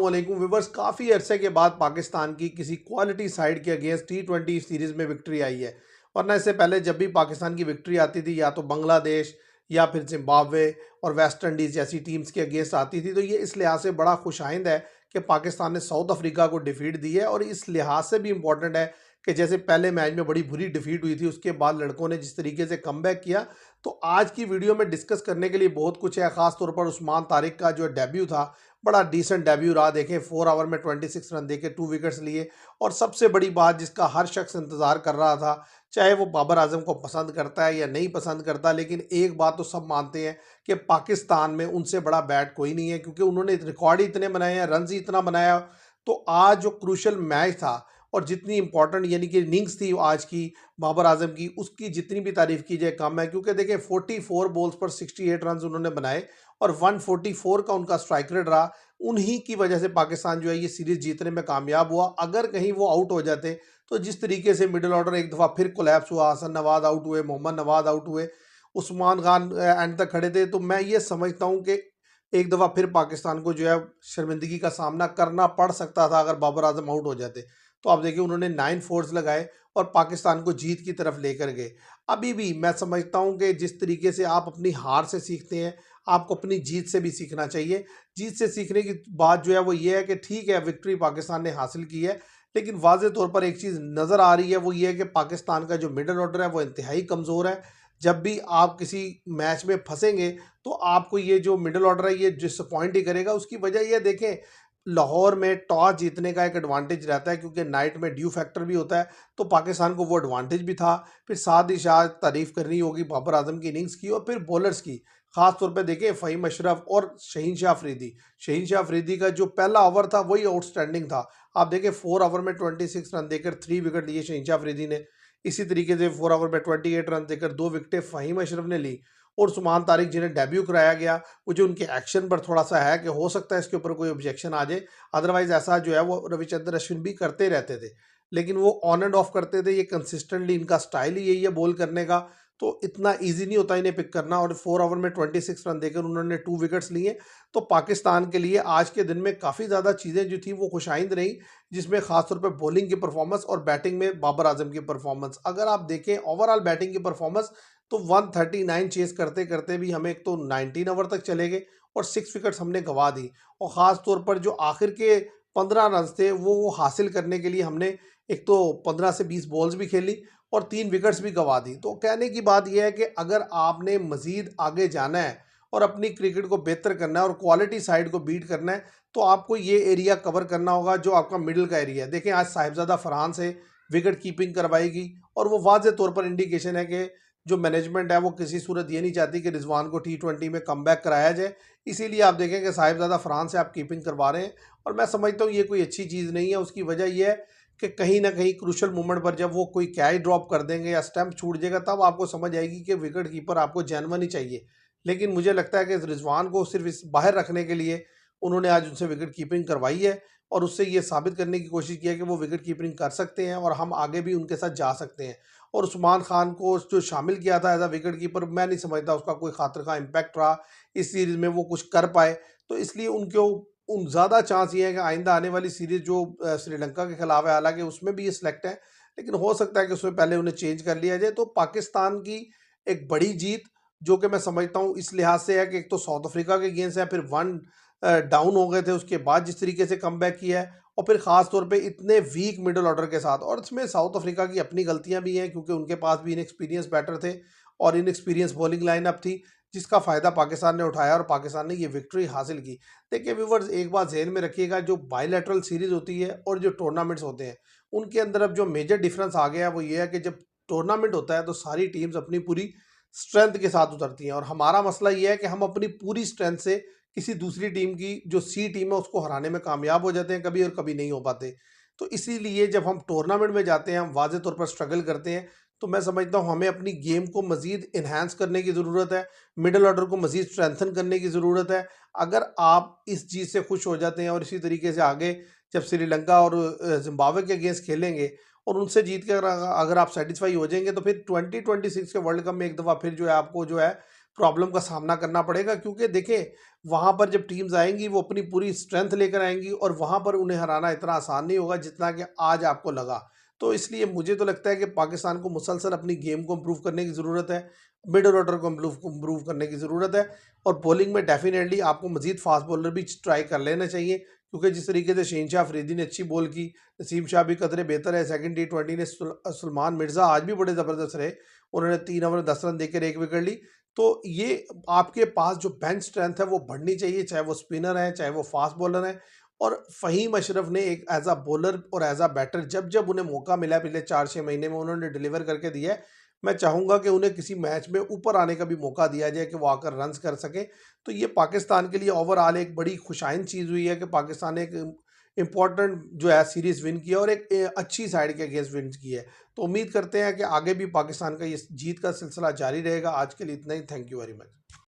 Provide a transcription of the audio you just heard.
अस्सलामुअलैकुम व्यूवर्स। काफ़ी अरसे के बाद पाकिस्तान की किसी क्वालिटी साइड के अगेंस्ट T20 सीरीज़ में विक्ट्री आई है। वरना इससे पहले जब भी पाकिस्तान की विक्ट्री आती थी या तो बांग्लादेश या फिर जिम्बाब्वे और वेस्ट इंडीज़ जैसी टीम्स के अगेंस्ट आती थी, तो ये इस लिहाज से बड़ा खुशाइंद है कि पाकिस्तान ने साउथ अफ्रीका को डिफीट दी है। और इस लिहाज से भी इम्पोर्टेंट है कि जैसे पहले मैच में बड़ी बुरी डिफीट हुई थी, उसके बाद लड़कों ने जिस तरीके से कमबैक किया। तो आज की वीडियो में डिस्कस करने के लिए बहुत कुछ है। ख़ास तौर पर उस्मान तारिक का जो डेब्यू था, बड़ा डिसेंट डेब्यू रहा। देखें 4 ओवर में 26 रन देके 2 विकेट्स लिए। और सबसे बड़ी बात जिसका हर शख्स इंतज़ार कर रहा था, चाहे वो बाबर आजम को पसंद करता है या नहीं पसंद करता, लेकिन एक बात तो सब मानते हैं कि पाकिस्तान में उनसे बड़ा बैट कोई नहीं है, क्योंकि उन्होंने रिकॉर्ड ही इतने बनाए हैं, रन ही इतना बनाया। तो आज जो क्रूशल मैच था और जितनी इंपॉर्टेंट यानी कि इनिंग्स थी आज की बाबर आजम की, उसकी जितनी भी तारीफ की जाए कम है। क्योंकि देखिए 44 बॉल्स पर 68 रन उन्होंने बनाए और 144 का उनका स्ट्राइक रेट रहा। उन्हीं की वजह से पाकिस्तान जो है ये सीरीज जीतने में कामयाब हुआ। अगर कहीं वो आउट हो जाते तो जिस तरीके से मिडिल ऑर्डर एक दफ़ा फिर कोलैप्स हुआ, हसन नवाज आउट हुए, मोहम्मद नवाज आउट हुए, उस्मान खान एंड तक खड़े थे, तो मैं ये समझता हूँ कि एक दफ़ा फिर पाकिस्तान को जो है शर्मिंदगी का सामना करना पड़ सकता था अगर बाबर आजम आउट हो जाते। तो आप देखिए उन्होंने 9 फोर्स लगाए और पाकिस्तान को जीत की तरफ लेकर गए। अभी भी मैं समझता हूं कि जिस तरीके से आप अपनी हार से सीखते हैं, आपको अपनी जीत से भी सीखना चाहिए। जीत से सीखने की बात जो है वो ये है कि ठीक है, विक्ट्री पाकिस्तान ने हासिल की है, लेकिन वाज़ेह तौर पर एक चीज़ नज़र आ रही है, वो ये है कि पाकिस्तान का जो मिडल ऑर्डर है वो इंतहाई कमज़ोर है। जब भी आप किसी मैच में फंसेंगे तो आपको ये जो मिडल ऑर्डर है ये डिसअपॉइंट ही करेगा। उसकी वजह ये देखें, लाहौर में टॉस जीतने का एक एडवांटेज रहता है, क्योंकि नाइट में ड्यू फैक्टर भी होता है, तो पाकिस्तान को वो एडवांटेज भी था। फिर साथ ही साथ तारीफ करनी होगी बाबर आजम की इनिंग्स की और फिर बॉलर्स की। खास तौर पे देखें फ़हीम अशरफ और शहीन शाह अफरीदी। शहीन शाह अफरीदी का जो पहला ओवर था वही आउटस्टैंडिंग था। आप देखें 4 ओवर में 26 रन देकर 3 विकेट लिए शहीन शाह अफरीदी ने। इसी तरीके से 4 ओवर में 28 रन देकर 2 विकेटें फ़हीम अशरफ ने ली। और उस्मान तारिक जिन्हें डेब्यू कराया गया, मुझे उनके एक्शन पर थोड़ा सा है कि हो सकता है इसके ऊपर कोई ऑब्जेक्शन आ जाए। अदरवाइज ऐसा जो है वो रविचंद्रन अश्विन भी करते रहते थे, लेकिन वो ऑन एंड ऑफ करते थे। ये कंसिस्टेंटली इनका स्टाइल ही यही है बॉल करने का, तो इतना ईजी नहीं होता इन्हें पिक करना। और 4 ओवर में 26 रन देकर उन्होंने 2 विकेट्स लिए। तो पाकिस्तान के लिए आज के दिन में काफ़ी ज़्यादा चीज़ें जो थी वो खुशाइंद रही, जिसमें खासतौर पर बॉलिंग की परफॉर्मेंस और बैटिंग में बाबर आजम की परफॉर्मेंस। अगर आप देखें ओवरऑल बैटिंग की परफॉर्मेंस, तो 139 चेस करते करते भी हमें एक तो 19 ओवर तक चले गए और 6 विकेट्स हमने गंवा दी। और ख़ास तौर पर जो आखिर के 15 रन थे वो हासिल करने के लिए हमने एक तो 15 से 20 बॉल्स भी खेली और 3 विकेट्स भी गंवा दी। तो कहने की बात यह है कि अगर आपने मज़ीद आगे जाना है और अपनी क्रिकेट को बेहतर करना है और क्वालिटी साइड को बीट करना है, तो आपको ये एरिया कवर करना होगा जो आपका मिडिल का एरिया है। देखें आज साहिबजादा फरहान से विकेट कीपिंग करवाएगी और वो वाज़ेह तौर पर इंडिकेशन है कि जो मैनेजमेंट है वो किसी सूरत ये नहीं चाहती कि रिजवान को T20 में कमबैक कराया जाए। इसीलिए आप देखें कि साहिबजादा फरहान से आप कीपिंग करवा रहे हैं और मैं समझता हूँ ये कोई अच्छी चीज़ नहीं है। उसकी वजह यह है कि कहीं ना कहीं क्रूशल मोमेंट पर जब वो कोई कैच ड्रॉप कर देंगे या स्टंप छूट जाएगा, तब आपको समझ आएगी कि विकेट कीपर आपको जेन्युइन ही चाहिए। लेकिन मुझे लगता है कि रिजवान को सिर्फ इस बाहर रखने के लिए उन्होंने आज उनसे विकेट कीपिंग करवाई है और उससे ये साबित करने की कोशिश की है कि वो विकेट कीपिंग कर सकते हैं और हम आगे भी उनके साथ जा सकते हैं। और उस्मान खान को जो शामिल किया था एज अ विकेट कीपर, मैं नहीं समझता उसका कोई खातिर का इम्पैक्ट रहा इस सीरीज़ में वो कुछ कर पाए। तो इसलिए उनको उन ज़्यादा चांस ये है कि आइंदा आने वाली सीरीज़ जो श्रीलंका के खिलाफ है, हालांकि उसमें भी ये सिलेक्ट है, लेकिन हो सकता है कि उसमें पहले उन्हें चेंज कर लिया जाए। तो पाकिस्तान की एक बड़ी जीत जो कि मैं समझता हूँ इस लिहाज से है कि एक तो साउथ अफ्रीका के गेंद है, फिर 1 डाउन हो गए थे, उसके बाद जिस तरीके से कमबैक किया है और फिर ख़ास तौर पे इतने वीक मिडल ऑर्डर के साथ। और इसमें साउथ अफ्रीका की अपनी गलतियां भी हैं, क्योंकि उनके पास भी इनएक्सपीरियंस बैटर थे और इनएक्सपीरियंस बॉलिंग लाइनअप थी, जिसका फ़ायदा पाकिस्तान ने उठाया और पाकिस्तान ने ये विक्ट्री हासिल की। देखिए व्यूवर्स, एक बात ज़हन में रखिएगा, जो बायलैटरल सीरीज़ होती है और जो टूर्नामेंट्स होते हैं, उनके अंदर अब जो मेजर डिफरेंस आ गया है वो ये है कि जब टूर्नामेंट होता है तो सारी टीम्स अपनी पूरी स्ट्रेंथ के साथ उतरती हैं और हमारा मसला ये है कि हम अपनी पूरी स्ट्रेंथ से किसी दूसरी टीम की जो सी टीम है उसको हराने में कामयाब हो जाते हैं कभी और कभी नहीं हो पाते। तो इसीलिए जब हम टूर्नामेंट में जाते हैं हम वाज़ेह तौर पर स्ट्रगल करते हैं। तो मैं समझता हूँ हमें अपनी गेम को मज़ीद इन्हांस करने की ज़रूरत है, मिडल ऑर्डर को मज़ीद स्ट्रेंथन करने की ज़रूरत है। अगर आप इस चीज़ से खुश हो जाते हैं और इसी तरीके से आगे जब श्रीलंका और ज़िम्बाब्वे के अगेंस्ट खेलेंगे और उनसे जीत कर अगर आप सेटिस्फाई हो जाएंगे, तो फिर 2026 के वर्ल्ड कप में एक दफ़ा फिर जो है आपको जो है प्रॉब्लम का सामना करना पड़ेगा, क्योंकि देखें वहाँ पर जब टीम्स आएंगी वो अपनी पूरी स्ट्रेंथ लेकर आएंगी और वहाँ पर उन्हें हराना इतना आसान नहीं होगा जितना कि आज आपको लगा। तो इसलिए मुझे तो लगता है कि पाकिस्तान को मुसलसल अपनी गेम को इम्प्रूव करने की ज़रूरत है, मिडल ऑर्डर को इम्प्रूव करने की ज़रूरत है, और बॉलिंग में डेफिनेटली आपको मजीद फास्ट बॉलर भी ट्राई कर लेना चाहिए, क्योंकि जिस तरीके से शहनशाह अफरीदी ने अच्छी बॉल की, नसीम शाह भी कदरे बेहतर है। सेकंड T20 ने सलमान मिर्ज़ा आज भी बड़े ज़बरदस्त रहे, उन्होंने 3 ओवर 10 रन देकर 1 विकेट ली। तो ये आपके पास जो बेंच स्ट्रेंथ है वो बढ़नी चाहिए, चाहे वो स्पिनर हैं, चाहे वो फास्ट बॉलर हैं। और फ़हीम अशरफ ने एक एज अ बॉलर और एज अ बैटर जब जब उन्हें मौका मिला है पिछले 4-6 महीने में, उन्होंने डिलीवर करके दिया है। मैं चाहूँगा कि उन्हें किसी मैच में ऊपर आने का भी मौका दिया जाए कि वो आकर रन्स कर सकें। तो ये पाकिस्तान के लिए ओवरऑल एक बड़ी खुशाइन चीज़ हुई है कि पाकिस्तान ने एक इम्पॉर्टेंट जो है सीरीज़ विन किया और एक अच्छी साइड के अगेंस्ट विन की है। तो उम्मीद करते हैं कि आगे भी पाकिस्तान का ये जीत का सिलसिला जारी रहेगा। आज के लिए इतना ही। Thank you very much.